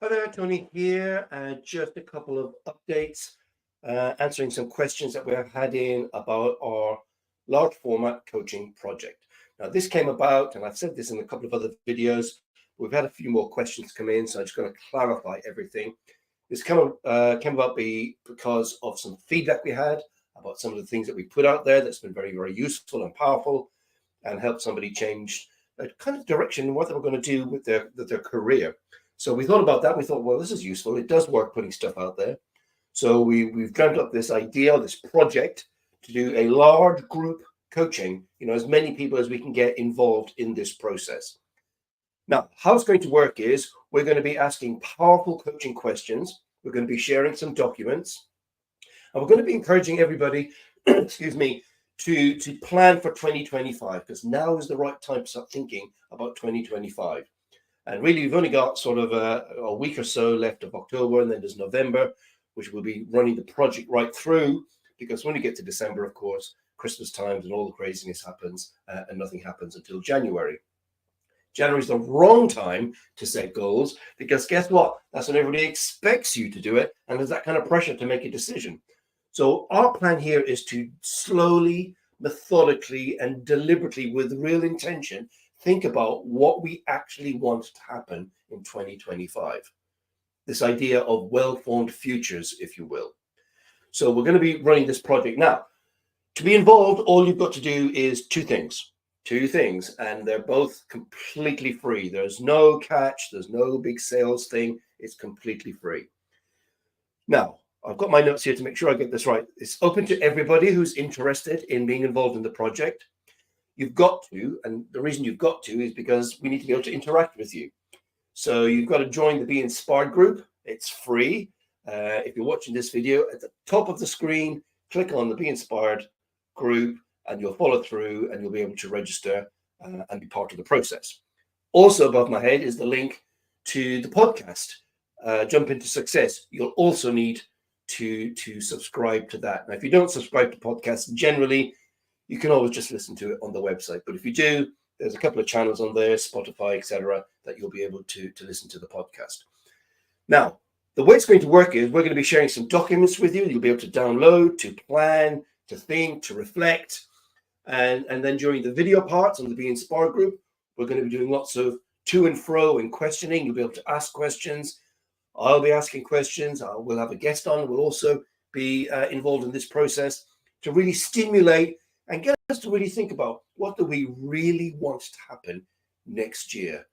Hi there, Tony here. Just a couple of updates, answering some questions that we've had in about our large format coaching project. Now, this came about, and I've said this in a couple of other videos. We've had a few more questions come in, so I'm just going to clarify everything. This came about because of some feedback we had about some of the things that we put out there that's been very, very useful and powerful and helped somebody change the kind of direction what they were going to do with their career. So we thought about that. We thought, well, this is useful. It does work putting stuff out there. So we've dreamt up this idea, this project to do a large group coaching, as many people as we can get involved in this process. Now, how it's going to work is we're going to be asking powerful coaching questions. We're going to be sharing some documents, and we're going to be encouraging everybody, excuse me, to plan for 2025, because now is the right time to start thinking about 2025. And really, we've only got sort of a week or so left of October, and then there's November, which will be running the project right through, because when you get to December, of course, Christmas times and all the craziness happens, and nothing happens until January. January is the wrong time to set goals, because guess what? That's when everybody expects you to do it, and there's that kind of pressure to make a decision. So our plan here is to slowly, methodically, and deliberately, with real intention, think about what we actually want to happen in 2025. This idea of well-formed futures, if you will. So we're going to be running this project now. To be involved, all you've got to do is two things, and they're both completely free. There's no catch, there's no big sales thing. It's completely free. Now, I've got my notes here to make sure I get this right. It's open to everybody who's interested in being involved in the project. You've got to, and the reason you've got to is because we need to be able to interact with you. So you've got to join the Be Inspired group. It's free. If you're watching this video, at the top of the screen, click on the Be Inspired group, and you'll follow through, and you'll be able to register and be part of the process. Also above my head is the link to the podcast, Jump Into Success. You'll also need to subscribe to that. Now, if you don't subscribe to podcasts generally, you can always just listen to it on the website. But if you do, there's a couple of channels on there, Spotify, etc., that you'll be able to listen to the podcast. Now, the way it's going to work is we're going to be sharing some documents with you. You'll be able to download, to plan, to think, to reflect. And then during the video parts on the Be Inspired group, we're going to be doing lots of to and fro and questioning. You'll be able to ask questions. I'll be asking questions. We'll have a guest on. We'll also be involved in this process to really stimulate and get us to really think about what do we really want to happen next year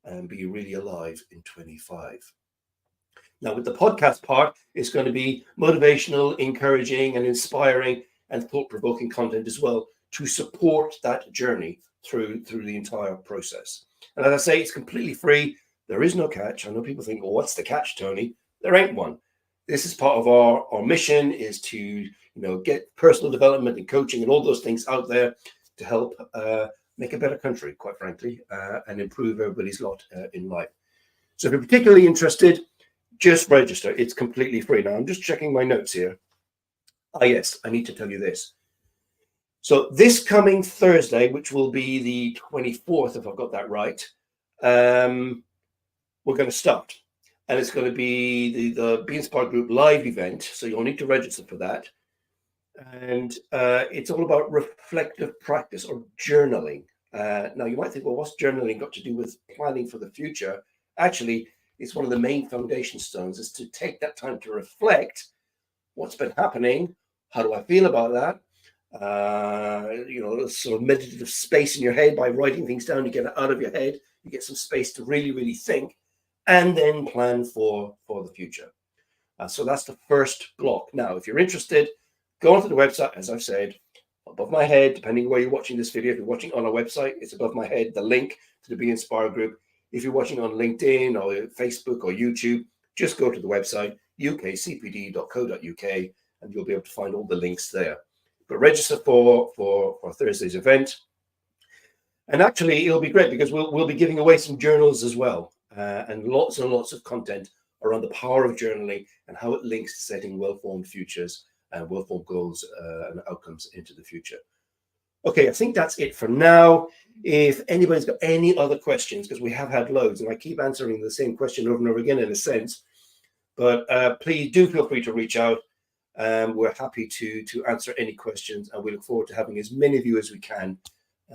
and be really alive in 25. Now, with the podcast part, it's going to be motivational, encouraging, and inspiring and thought-provoking content as well to support that journey through the entire process. And as I say, it's completely free. There is no catch. I know people think, well, what's the catch, Tony? There ain't one. This is part of our mission, is to get personal development and coaching and all those things out there to help make a better country, quite frankly, and improve everybody's lot in life. So if you're particularly interested, just register. It's completely free. Now, I'm just checking my notes here. Yes, I need to tell you this. So this coming Thursday, which will be the 24th, if I've got that right, we're going to start. And it's going to be the Be Inspired Group live event. So you'll need to register for that. And it's all about reflective practice or journaling. Now, you might think, well, what's journaling got to do with planning for the future? Actually, it's one of the main foundation stones, is to take that time to reflect what's been happening. How do I feel about that? Sort of meditative space in your head. By writing things down, you get it out of your head. You get some space to really, really think and then plan for the future. So that's the first block. Now, if you're interested, go onto the website, as I've said, above my head, depending where you're watching this video. If you're watching on our website, it's above my head, the link to the Be Inspired group. If you're watching on LinkedIn or Facebook or YouTube, just go to the website, UKCPD.co.uk, and you'll be able to find all the links there. But register for Thursday's event. And actually, it'll be great because we'll be giving away some journals as well, and lots of content around the power of journaling and how it links to setting well-formed futures and well-formed goals and outcomes into the future. Okay, I think that's it for now. If anybody's got any other questions, because we have had loads, and I keep answering the same question over and over again in a sense, but please do feel free to reach out. We're happy to answer any questions, and we look forward to having as many of you as we can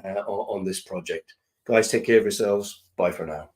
on this project. Guys, take care of yourselves. Bye for now.